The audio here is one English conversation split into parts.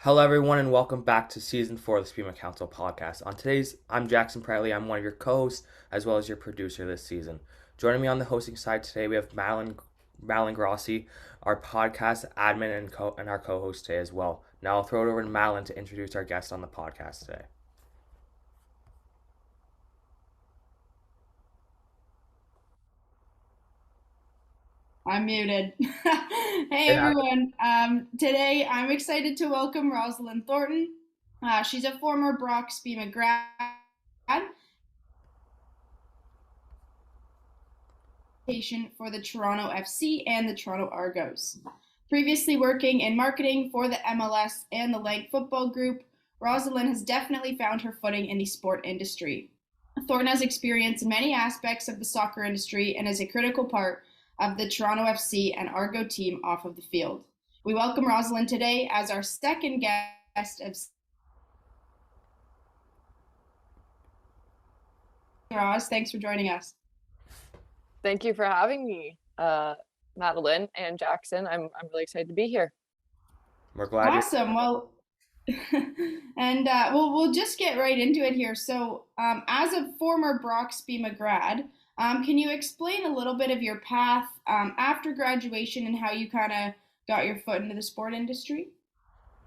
Hello, everyone, and welcome back to Season 4 of the Spima Council podcast. I'm Jackson Prattley. I'm one of your co hosts as well as your producer this season. Joining me on the hosting side today, we have Madeline Grossi, our podcast admin and our co host today as well. Now I'll throw it over to Madeline to introduce our guest on the podcast today. I'm muted. Hey Hey, Madeline. everyone. Today I'm excited to welcome Rosalind Thornton. She's a former Brock Spima grad for the Toronto FC and the Toronto Argos. Previously working in marketing for the MLS and the Lank Football Group, Rosalind has definitely found her footing in the sport industry. Thornton has experience in many aspects of the soccer industry and is a critical part of the Toronto FC and Argo team off of the field. We welcome Rosalind today as our second guest of Roz. Thanks for joining us. Thank you for having me, Madeline and Jackson. I'm really excited to be here. We're glad Awesome. Well, and we'll just get right into it here. So, as a former Brock Spima grad, can you explain a little bit of your path after graduation and how you kind of got your foot into the sport industry?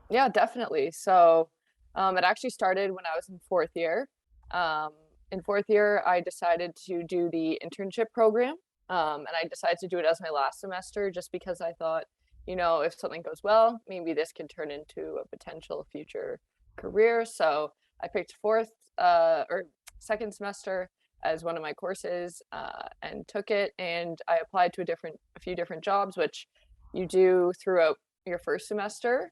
Yeah, definitely. So it actually started when I was in fourth year. Um, in fourth year, I decided to do the internship program, and I decided to do it as my last semester just because I thought, if something goes well, maybe this can turn into a potential future career. So I picked fourth or second semester as one of my courses and took it, and I applied to a few different jobs, which you do throughout your first semester.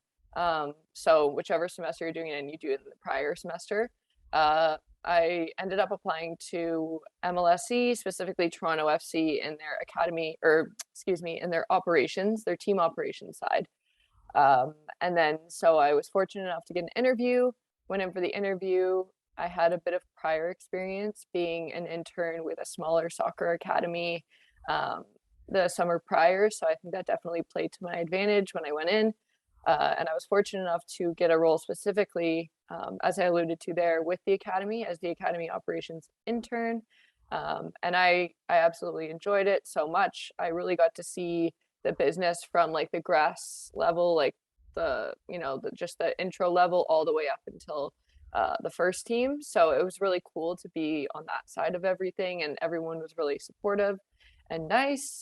So whichever semester you're doing it in, you do it in the prior semester. I ended up applying to MLSE, specifically Toronto FC, in their academy, or excuse me, in their operations, their team operations side. And then, so I was fortunate enough to get an interview. Went in for the interview. I had a bit of prior experience being an intern with a smaller soccer academy the summer prior. So I think that definitely played to my advantage when I went in. And I was fortunate enough to get a role specifically, as I alluded to there, with the academy as the academy operations intern. And I absolutely enjoyed it so much. I really got to see the business from like the grass level, like just the intro level all the way up until the first team. So it was really cool to be on that side of everything, and everyone was really supportive and nice.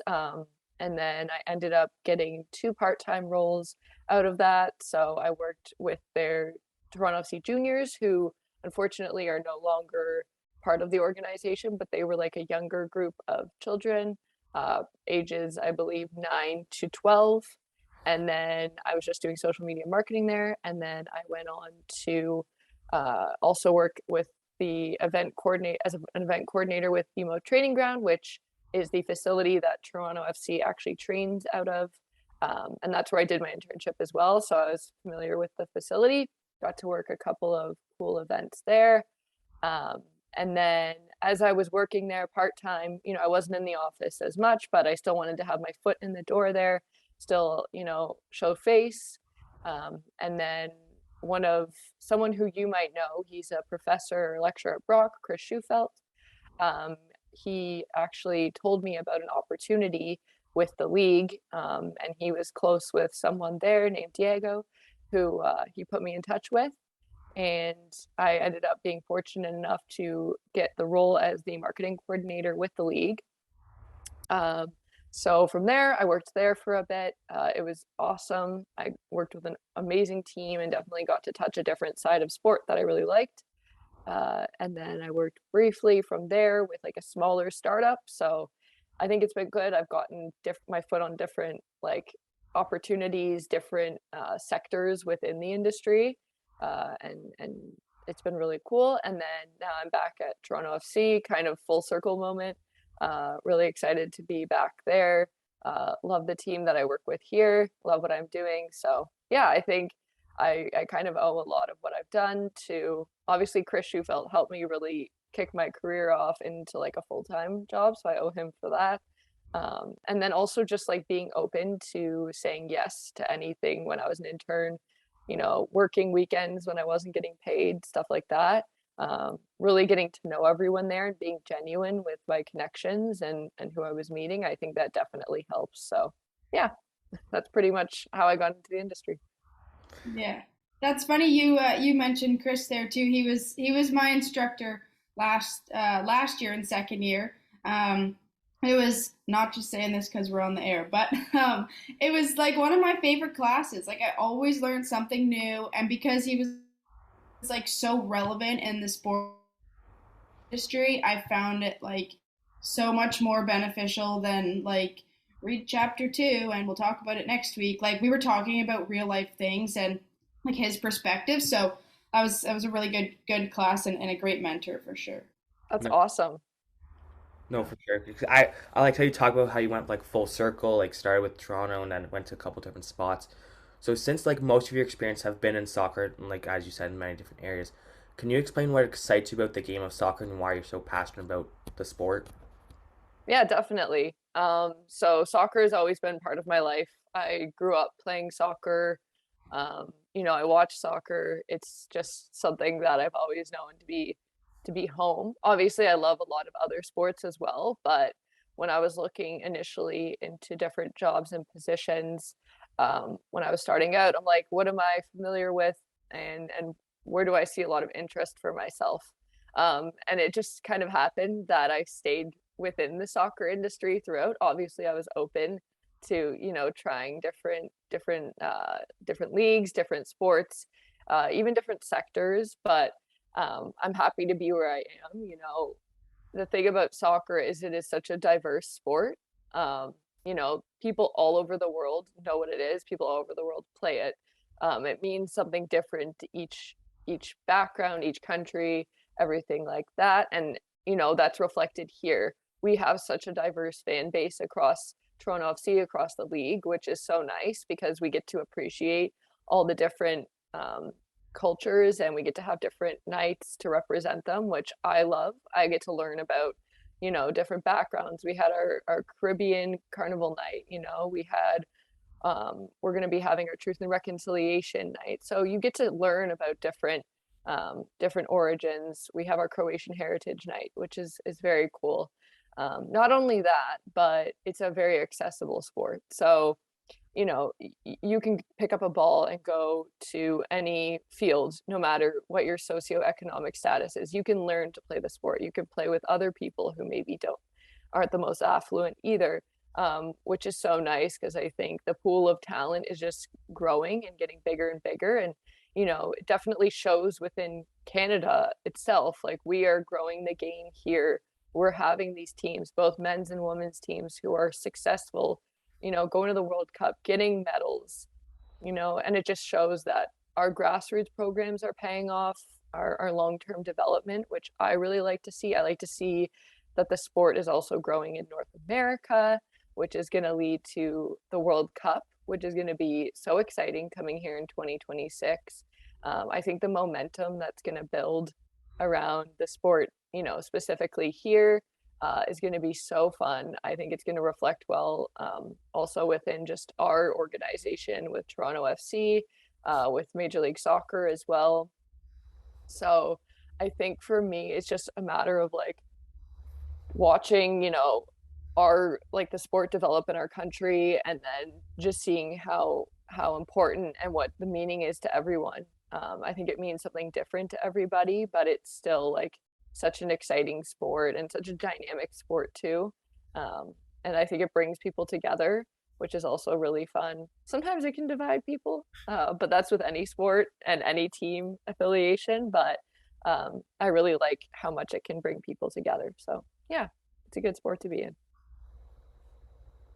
And then I ended up getting two part-time roles out of that. So I worked with their Toronto FC juniors, who unfortunately are no longer part of the organization, but they were like a younger group of children, ages, I believe, 9 to 12. And then I was just doing social media marketing there. And then I went on to also work with the event coordinator as an event coordinator with BMO Training Ground, which is the facility that Toronto FC actually trains out of. And that's where I did my internship as well. So I was familiar with the facility, got to work a couple of cool events there. And then as I was working there part-time, I wasn't in the office as much, but I still wanted to have my foot in the door there, still, show face. And then someone who you might know, he's a professor or lecturer at Brock, Chris Schufelt. He actually told me about an opportunity with the league, and he was close with someone there named Diego, who he put me in touch with. And I ended up being fortunate enough to get the role as the marketing coordinator with the league. So from there, I worked there for a bit. It was awesome. I worked with an amazing team and definitely got to touch a different side of sport that I really liked. And then I worked briefly from there with like a smaller startup. So I think it's been good. I've gotten my foot on different like opportunities, different sectors within the industry, and it's been really cool. And then now I'm back at Toronto FC, kind of full circle moment. Really excited to be back there. Love the team that I work with here. Love what I'm doing. So yeah, I think I kind of owe a lot of what I've done to obviously Chris Schufelt helped me really kick my career off into like a full-time job. So I owe him for that. And then also just like being open to saying yes to anything when I was an intern. working weekends when I wasn't getting paid, stuff like that. Really getting to know everyone there and being genuine with my connections and who I was meeting, I think that definitely helps. So yeah, that's pretty much how I got into the industry. Yeah, that's funny. You mentioned Chris there too. He was my instructor last year in second year. It was not just saying this because we're on the air, but it was like one of my favorite classes. Like I always learned something new, and because he was like so relevant in the sport industry, I found it like so much more beneficial than like read chapter 2 and we'll talk about it next week. Like we were talking about real life things and like his perspective. So that was a really good class and a great mentor for sure. That's No, awesome. no, for sure. 'Cause I like how you talk about how you went like full circle, like started with Toronto and then went to a couple different spots. So since like most of your experience have been in soccer, and like as you said, in many different areas, can you explain what excites you about the game of soccer and why you're so passionate about the sport? Yeah, definitely. So soccer has always been part of my life. I grew up playing soccer. I watch soccer. It's just something that I've always known to be home. Obviously, I love a lot of other sports as well, but when I was looking initially into different jobs and positions, when I was starting out, I'm like, what am I familiar with, and where do I see a lot of interest for myself? And it just kind of happened that I stayed within the soccer industry throughout. Obviously, I was open to trying different leagues, different sports, even different sectors. But I'm happy to be where I am. The thing about soccer is it is such a diverse sport. People all over the world know what it is. People all over the world play it. It means something different to each background, each country, everything like that. And that's reflected here. We have such a diverse fan base across Toronto FC, across the league, which is so nice because we get to appreciate all the different cultures, and we get to have different nights to represent them, which I love. I get to learn about different backgrounds. We had our Caribbean carnival night. We had we're going to be having our truth and reconciliation night, so you get to learn about different origins. We have our Croatian heritage night, which is very cool. Not only that, but it's a very accessible sport. So you can pick up a ball and go to any field, no matter what your socioeconomic status is. You can learn to play the sport. You can play with other people who maybe aren't the most affluent either, which is so nice because I think the pool of talent is just growing and getting bigger and bigger. And it definitely shows within Canada itself. Like we are growing the game here. We're having these teams, both men's and women's teams, who are successful, going to the World Cup, getting medals, and it just shows that our grassroots programs are paying off, our long-term development, which I really like to see. I like to see that the sport is also growing in North America, which is going to lead to the World Cup, which is going to be so exciting coming here in 2026. I think the momentum that's going to build around the sport, specifically here, is going to be so fun. I think it's going to reflect well, also within just our organization with Toronto FC, with Major League Soccer as well. So I think for me, it's just a matter of like watching, our like the sport develop in our country, and then just seeing how important and what the meaning is to everyone. I think it means something different to everybody, but it's still like such an exciting sport and such a dynamic sport too. And I think it brings people together, which is also really fun. Sometimes it can divide people, but that's with any sport and any team affiliation. But I really like how much it can bring people together. So yeah, it's a good sport to be in.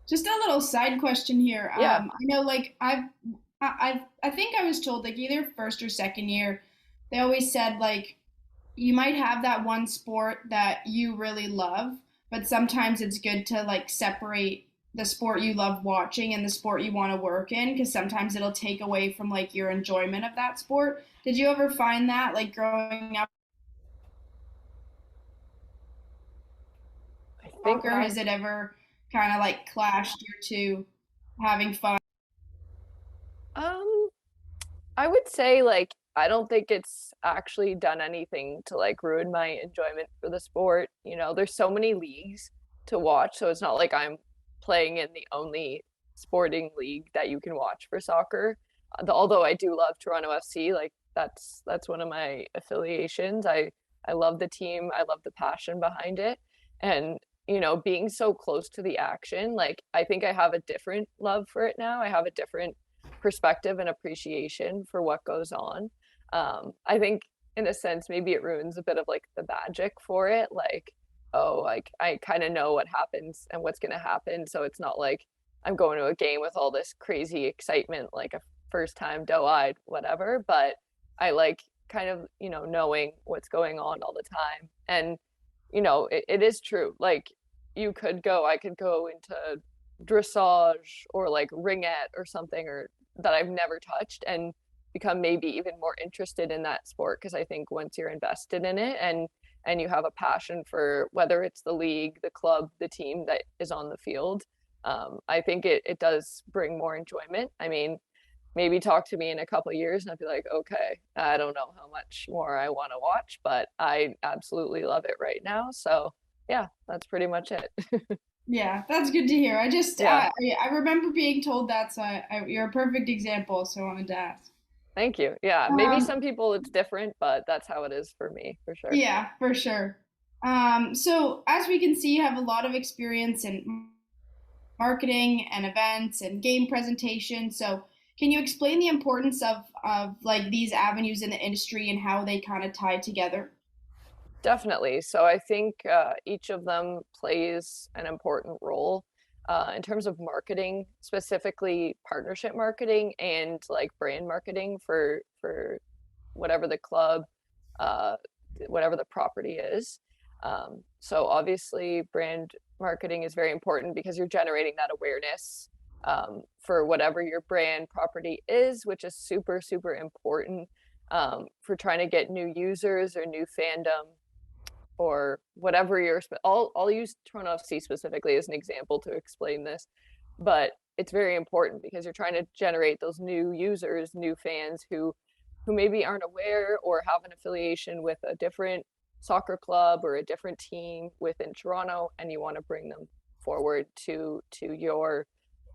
Just a little side question here. Yeah. I know, like I think I was told like either first or second year, they always said like you might have that one sport that you really love, but sometimes it's good to like separate the sport you love watching and the sport you want to work in because sometimes it'll take away from like your enjoyment of that sport. Did you ever find that like growing up I think soccer? I Has it ever kind of like clashed your two having fun? um I would say like I don't think it's actually done anything to like ruin my enjoyment for the sport. You know, there's so many leagues to watch, so it's not like I'm playing in the only sporting league that you can watch for soccer. Although I do love Toronto FC, like that's one of my affiliations. I love the team. I love the passion behind it. And you know, being so close to the action, like I think I have a different love for it now. I have a different perspective and appreciation for what goes on. I think in a sense maybe it ruins a bit of like the magic for it. Like, oh, like I kind of know what happens and what's gonna happen, so it's not like I'm going to a game with all this crazy excitement, like a first time doe-eyed whatever. But I like kind of knowing what's going on all the time. And it is true. Like I could go into dressage or like ringette or something or that I've never touched and become maybe even more interested in that sport because I think once you're invested in it and you have a passion for whether it's the league, the club, the team that is on the field, I think it does bring more enjoyment. I mean, maybe talk to me in a couple of years and I'd be like, okay, I don't know how much more I want to watch, but I absolutely love it right now. So yeah, that's pretty much it. Yeah, that's good to hear. I just Yeah, I remember being told that, so you're a perfect example. So I wanted to ask. thank you. Yeah, maybe Um, some people it's different, but that's how it is for me for sure. yeah, for sure. So as we can see, you have a lot of experience in marketing and events and game presentation. So can you explain the importance of like these avenues in the industry and how they kind of tie together? Definitely. So I think each of them plays an important role in terms of marketing, specifically partnership marketing and like brand marketing for whatever the club, uh, whatever the property is. So obviously, brand marketing is very important because you're generating that awareness for whatever your brand property is, which is super, super important for trying to get new users or new fandom or whatever I'll use Toronto FC specifically as an example to explain this, but it's very important because you're trying to generate those new users, new fans who maybe aren't aware or have an affiliation with a different soccer club or a different team within Toronto, and you want to bring them forward to your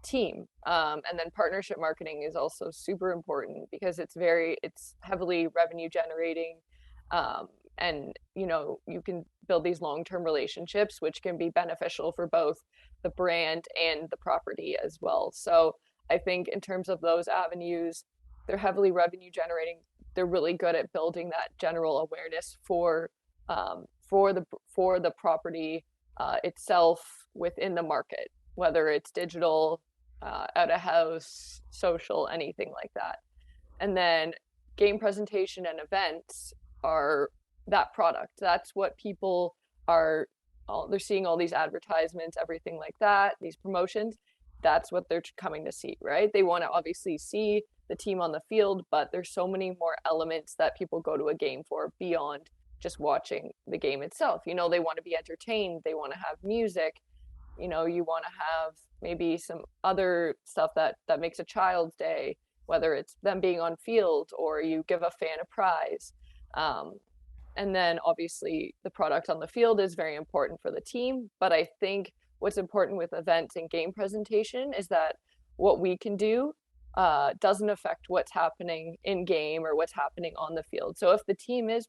team. And then partnership marketing is also super important because it's heavily revenue generating. Um, and you can build these long-term relationships which can be beneficial for both the brand and the property as well. So I think in terms of those avenues, they're heavily revenue generating. They're really good at building that general awareness for the property itself within the market, whether it's digital, out of house, social, anything like that. And then game presentation and events are that product. That's what people are, they're seeing all these advertisements, everything like that, these promotions. That's what they're coming to see, right? They want to obviously see the team on the field, but there's so many more elements that people go to a game for beyond just watching the game itself. They want to be entertained, they want to have music, you want to have maybe some other stuff that makes a child's day, whether it's them being on field or you give a fan a prize. um, and then obviously the product on the field is very important for the team, but I think what's important with events and game presentation is that what we can do doesn't affect what's happening in game or what's happening on the field. So if the team is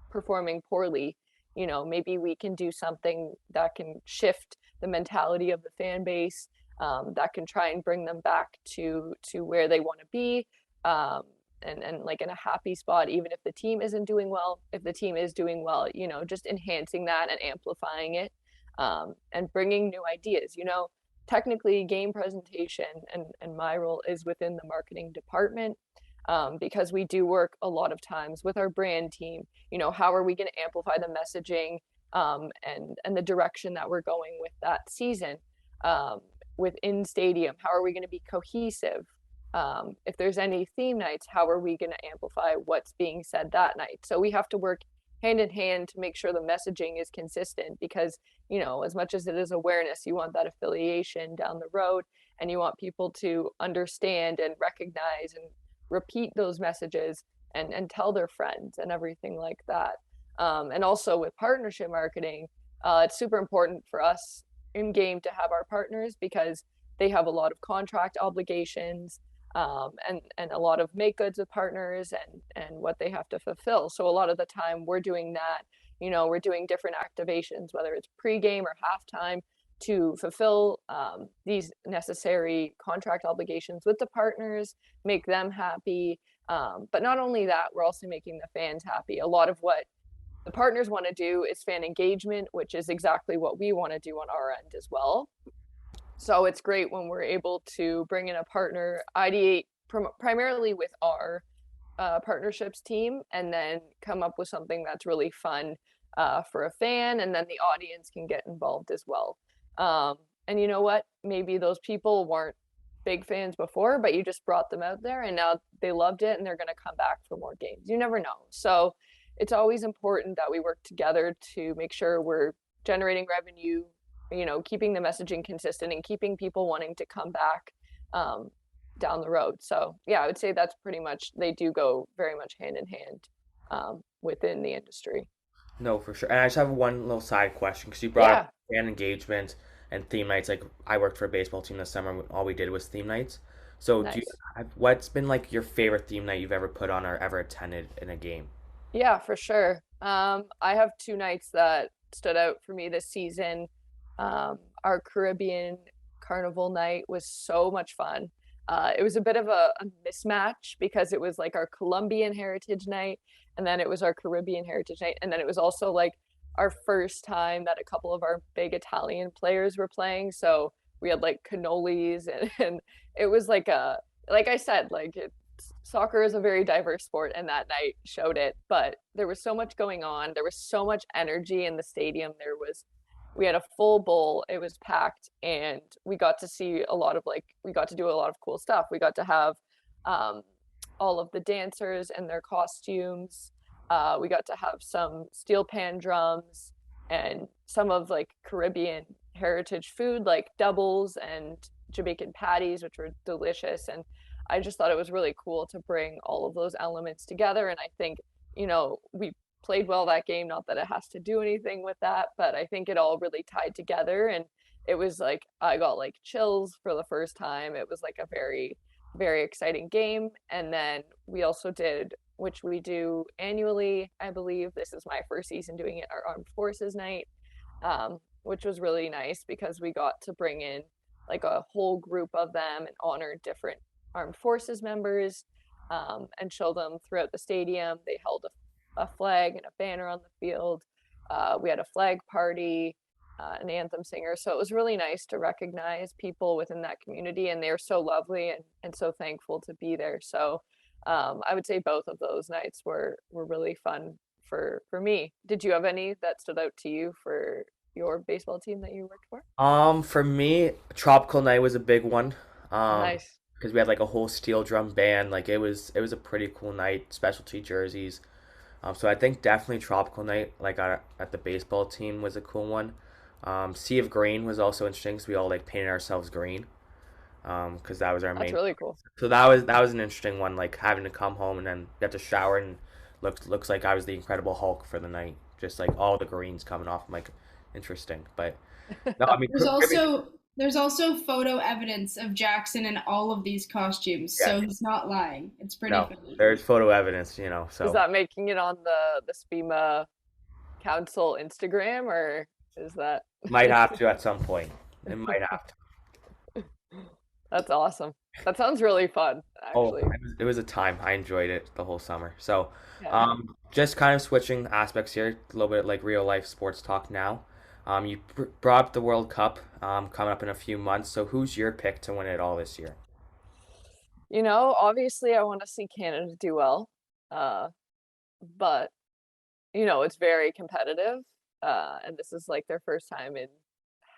performing poorly, maybe we can do something that can shift the mentality of the fan base, that can try and bring them back to where they want to be, and like in a happy spot, even if the team isn't doing well. If the team is doing well, just enhancing that and amplifying it, and bringing new ideas. Technically, game presentation and my role is within the marketing department, because we do work a lot of times with our brand team. How are we going to amplify the messaging, and the direction that we're going with that season, within stadium? How are we going to be cohesive? If there's any theme nights, how are we going to amplify what's being said that night? So we have to work hand in hand to make sure the messaging is consistent because, as much as it is awareness, you want that affiliation down the road and you want people to understand and recognize and repeat those messages and tell their friends and everything like that. And also with partnership marketing, it's super important for us in game to have our partners because they have a lot of contract obligations, and a lot of make goods with partners and what they have to fulfill. So a lot of the time we're doing that. We're doing different activations, whether it's pregame or halftime, to fulfill these necessary contract obligations with the partners, make them happy. But not only that, we're also making the fans happy. A lot of what the partners want to do is fan engagement, which is exactly what we want to do on our end as well. So it's great when we're able to bring in a partner, ideate primarily with our partnerships team, and then come up with something that's really fun for a fan, and then the audience can get involved as well. And you know what? Maybe those people weren't big fans before, but you just brought them out there and now they loved it and they're going to come back for more games. You never know. So it's always important that we work together to make sure we're generating revenue, keeping the messaging consistent and keeping people wanting to come back down the road. So yeah, I would say that's pretty much, they do go very much hand in hand within the industry. No, for sure. And I just have one little side question because you brought up Yeah, fan engagement and theme nights. Like I worked for a baseball team this summer. All we did was theme nights. So nice. what's been like your favorite theme night you've ever put on or ever attended in a game? Yeah, for sure. I have two nights that stood out for me this season. Our Caribbean Carnival night was so much fun. It was a bit of a mismatch because it was like our Colombian Heritage Night, and then it was our Caribbean Heritage Night, and then it was also like our first time that a couple of our big Italian players were playing. So we had like cannolis, and it was like I said, soccer is a very diverse sport, and that night showed it. But there was so much going on. There was so much energy in the stadium. We had a full bowl. It was packed, and we got to see we got to do a lot of cool stuff. We got to have um, all of the dancers and their costumes. We got to have some steel pan drums and some of like Caribbean heritage food, like doubles and Jamaican patties, which were delicious. And I just thought it was really cool to bring all of those elements together. And I think, we played well that game. Not that it has to do anything with that, but I think it all really tied together. And it was like, I got like chills for the first time. It was like a very, very exciting game. And then we also did, which we do annually, I believe. This is my first season doing it, our Armed Forces Night, which was really nice because we got to bring in like a whole group of them and honor different armed forces members, and show them throughout the stadium. They held a flag and a banner on the field. We had a flag party, an anthem singer. So it was really nice to recognize people within that community, and they were so lovely and so thankful to be there. So I would say both of those nights were really fun for me. Did you have any that stood out to you for your baseball team that you worked for? For me, Tropical Night was a big one. Nice. Because we had like a whole steel drum band. Like it was a pretty cool night. Specialty jerseys. So I think definitely Tropical Night, like at the baseball team, was a cool one. Sea of Green was also interesting because we all like painted ourselves green. Because that was our That's main. really cool. So that was an interesting one. Like having to come home and then get to shower and looks like I was the Incredible Hulk for the night. Just like all the greens coming off. I'm like interesting, but no, I mean There's also there's also photo evidence of Jackson in all of these costumes, yeah, so he's not lying. It's pretty no, funny. there's photo evidence. Is So that making it on the SPIMA Council Instagram, or is that might have to at some point. It might have to. that's awesome. That sounds really fun, Oh, actually. it was a time. I enjoyed it the whole summer. So, Yeah. just kind of switching aspects here, a little bit like real life sports talk now. You brought up the World Cup, coming up in a few months. So, who's your pick to win it all this year? Obviously I want to see Canada do well. Uh, but it's very competitive. And this is like their first time in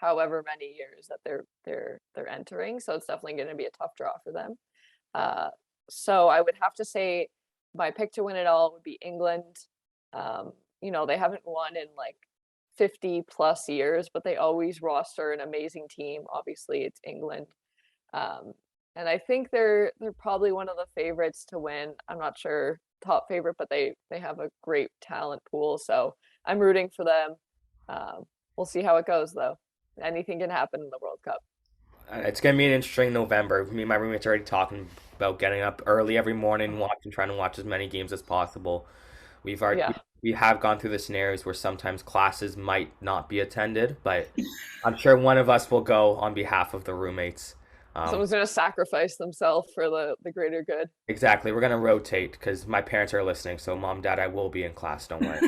however many years that they're entering. So it's definitely going to be a tough draw for them. Uh, so I would have to say my pick to win it all would be England. They haven't won in like 50 plus years, but they always roster an amazing team. Obviously, it's England. Um, and I think they're probably one of the favorites to win. I'm not sure top favorite, but they have a great talent pool, so I'm rooting for them. We'll see how it goes though. Anything can happen in the World Cup. It's gonna be an interesting November. Me and my roommates are already talking about getting up early every morning, trying to watch as many games as possible. We've already Yeah, we have gone through the scenarios where sometimes classes might not be attended, but I'm sure one of us will go on behalf of the roommates. Um, someone's gonna sacrifice themselves for the greater good. exactly. We're gonna rotate because my parents are listening. So, mom, dad, I will be in class. Don't worry.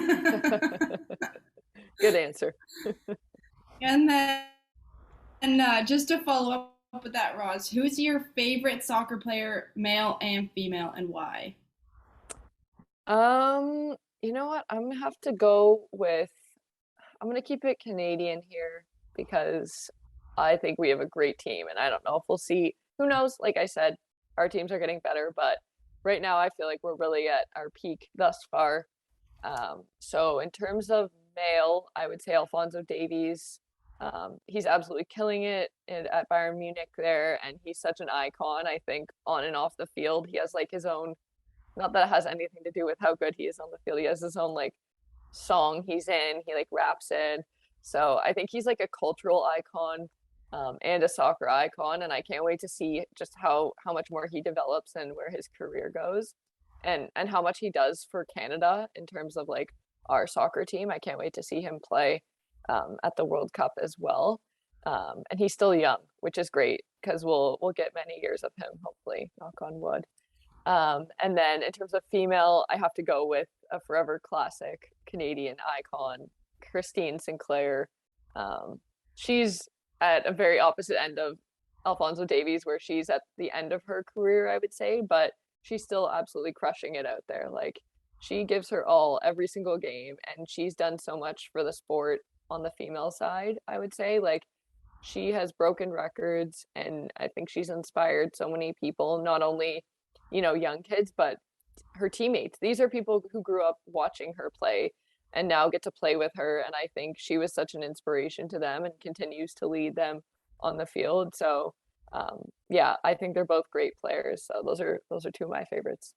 Good answer. And then, just to follow up with that, Roz, who's your favorite soccer player, male and female, and why? You know what? I'm gonna have to go with I'm gonna keep it Canadian here because I think we have a great team, and I don't know if we'll see. Who knows? Like I said, our teams are getting better, but right now I feel like we're really at our peak thus far. So in terms of male, I would say Alfonso Davies. He's absolutely killing it at Bayern Munich there, and he's such an icon. I think on and off the field, he has like his own. Not that it has anything to do with how good he is on the field. He has his own like song he's in. He like raps in. So I think he's like a cultural icon, and a soccer icon, and I can't wait to see just how much more he develops and where his career goes, and how much he does for Canada in terms of like our soccer team. I can't wait to see him play at the World Cup as well. And he's still young, which is great because we'll get many years of him, hopefully, knock on wood. And then in terms of female, I have to go with a forever classic Canadian icon, Christine Sinclair. She's at a very opposite end of Alfonso Davies, where she's at the end of her career, I would say, but she's still absolutely crushing it out there. Like she gives her all every single game, and she's done so much for the sport on the female side, I would say. Like she has broken records, and I think she's inspired so many people, not only, young kids, but her teammates. These are people who grew up watching her play and now get to play with her. And I think she was such an inspiration to them and continues to lead them on the field. So yeah, I think they're both great players. So those are two of my favorites.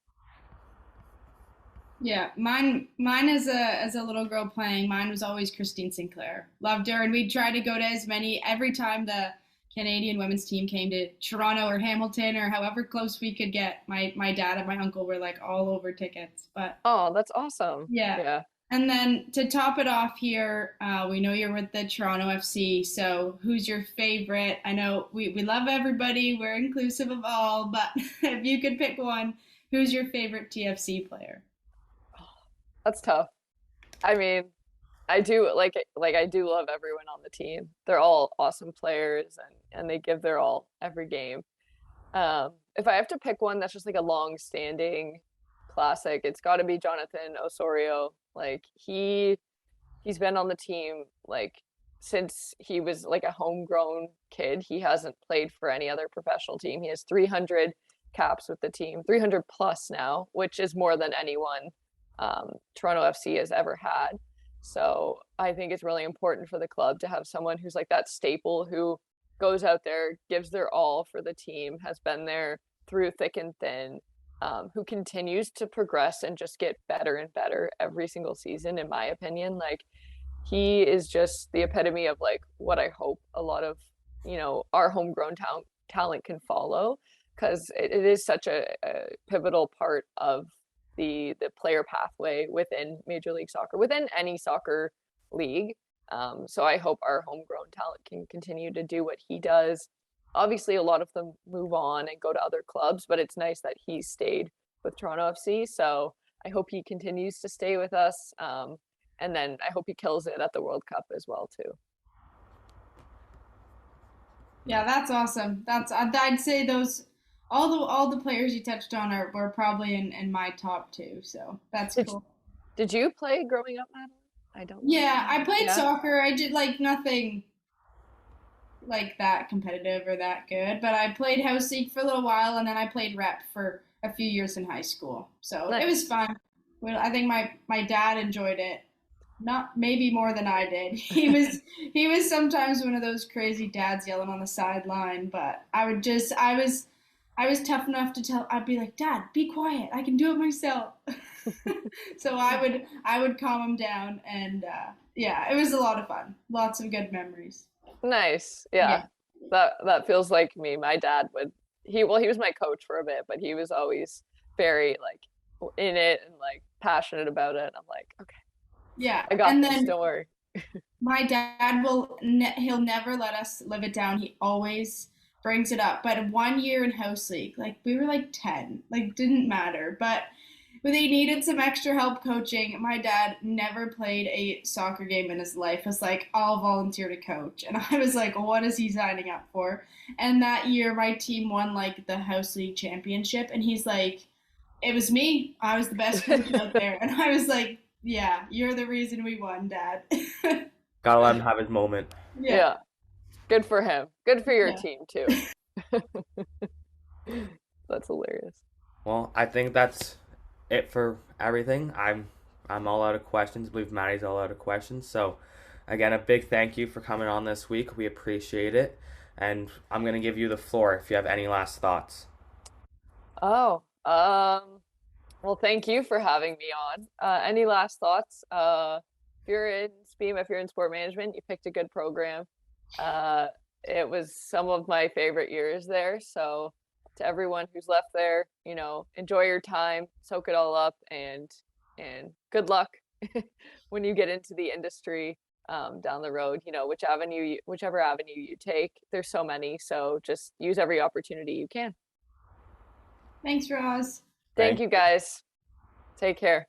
Yeah, mine as a little girl playing, mine was always Christine Sinclair. Loved her, and we'd try to go to as many every time the Canadian women's team came to Toronto or Hamilton or however close we could get. My dad and my uncle were like all over tickets. But Oh, that's awesome. yeah, Yeah. and then to top it off here, we know you're with the Toronto FC. So who's your favorite? I know we love everybody. We're inclusive of all, but if you could pick one, who's your favorite TFC player? That's tough. I mean, I do like I do love everyone on the team. They're all awesome players, and they give their all every game. If I have to pick one that's just like a long-standing classic, it's got to be Jonathan Osorio. Like he's been on the team like since he was like a homegrown kid. He hasn't played for any other professional team. He has 300 caps with the team, 300 plus now, which is more than anyone Toronto FC has ever had. So I think it's really important for the club to have someone who's like that staple who goes out there, gives their all for the team, has been there through thick and thin, who continues to progress and just get better and better every single season, in my opinion. Like he is just the epitome of like what I hope a lot of, our homegrown talent can follow, because it is such a pivotal part of the player pathway within Major League Soccer, within any soccer league. So I hope our homegrown talent can continue to do what he does. Obviously, a lot of them move on and go to other clubs, but it's nice that he stayed with Toronto FC. So I hope he continues to stay with us. And then I hope he kills it at the World Cup as well, too. Yeah, that's awesome. I'd say those all the players you touched on are were probably in my top two. So that's Did cool. did you play growing up, Madeline? I don't know. Yeah, I played Yeah. soccer. I did like nothing like that competitive or that good, but I played house league for a little while, and then I played rep for a few years in high school. So it was Nice. fun. Well, I think my dad enjoyed it, not maybe more than I did. He was sometimes one of those crazy dads yelling on the sideline, but I was I was tough enough to tell. I'd be like, "Dad, be quiet. I can do it myself." So I would calm him down, and yeah, it was a lot of fun. Lots of good memories. Nice. Yeah. Yeah. That feels like me. My dad would he well, he was my coach for a bit, but he was always very like in it and like passionate about it. I'm like, okay, Yeah, I got and this, then don't worry. my dad he'll never let us live it down. He always brings it up. But 1 year in house league, like we were like 10, like didn't matter. But when they needed some extra help coaching, my dad never played a soccer game in his life. Was like, I'll volunteer to coach, and I was like, what is he signing up for? And that year, my team won like the house league championship, and he's like, it was me. I was the best coach out there, and I was like, yeah, you're the reason we won, Dad. Gotta let him have his moment. Yeah. Yeah. Good for him. Good for your Yeah. team too. That's hilarious. Well, I think that's it for everything. I'm all out of questions. I believe Maddie's all out of questions. So, again, a big thank you for coming on this week. We appreciate it. And I'm gonna give you the floor if you have any last thoughts. Oh, well, thank you for having me on. Any last thoughts? If you're in SPEEM, if you're in sport management, you picked a good program. Uh, it was some of my favorite years there. So to everyone who's left there, enjoy your time, soak it all up, and good luck when you get into the industry down the road. Whichever avenue you take, there's so many. So just use every opportunity you can. Thanks, Roz. Thank Thank you, guys. Take care.